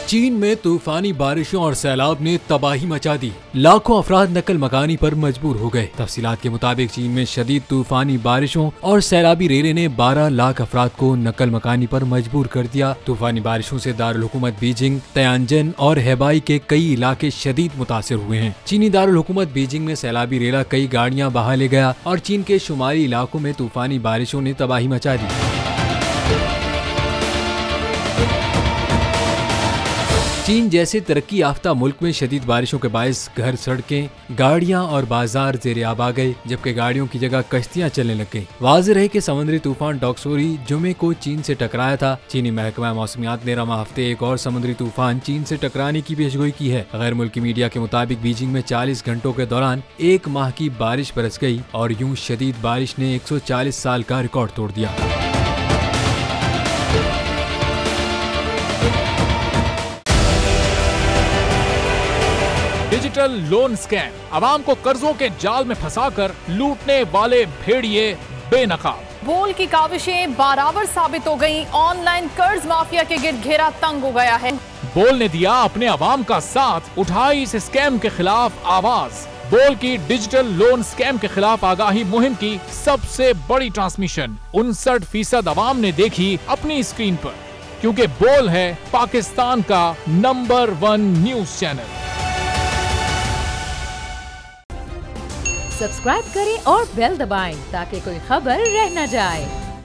चीन में तूफानी बारिशों और सैलाब ने तबाही मचा दी। लाखों अफराद नकल मकानी पर मजबूर हो गए। तफसीलात के मुताबिक चीन में शदीद तूफानी बारिशों और सैलाबी रेले ने 12 लाख अफराद को नकल मकानी पर मजबूर कर दिया। तूफानी बारिशों से दारुल हुकूमत बीजिंग, तयांजन और हेबाई के कई इलाके शदीद मुतासिर हुए हैं। चीनी दारुल हुकूमत बीजिंग में सैलाबी रेला कई गाड़ियां बहा ले गया और चीन के शुमाली इलाकों में तूफानी बारिशों ने तबाही मचा दी। चीन जैसे तरक्की याफ्ता मुल्क में शदीद बारिशों के बायस घर, सड़कें, गाड़ियां और बाजार जेर आब आ गए, जबकि गाड़ियों की जगह कश्तियां चलने लग गई। वाज़ेह है कि समुद्री तूफान डॉक्सोरी जुमे को चीन से टकराया था। चीनी महकमा मौसमियात ने रवा हफ्ते एक और समुद्री तूफान चीन से टकराने की पेशगोई की है। गैर मुल्की मीडिया के मुताबिक बीजिंग में 40 घंटों के दौरान 1 माह की बारिश बरस गई और यूं शदीद बारिश ने 140 साल का रिकॉर्ड तोड़ दिया। डिजिटल लोन स्कैम, आवाम को कर्जों के जाल में फंसाकर लूटने वाले भेड़िए बेनकाब। बोल की काविशें बाराबर साबित हो गईं। ऑनलाइन कर्ज माफिया के गिर्द घेरा तंग हो गया है। बोल ने दिया अपने आवाम का साथ, उठाई इस स्कैम के खिलाफ आवाज। बोल की डिजिटल लोन स्कैम के खिलाफ आगाही मुहिम की सबसे बड़ी ट्रांसमिशन 59% आवाम ने देखी अपनी स्क्रीन पर, क्योंकि बोल है पाकिस्तान का नंबर 1 न्यूज चैनल। सब्सक्राइब करें और बेल दबाएं ताकि कोई खबर रह न जाए।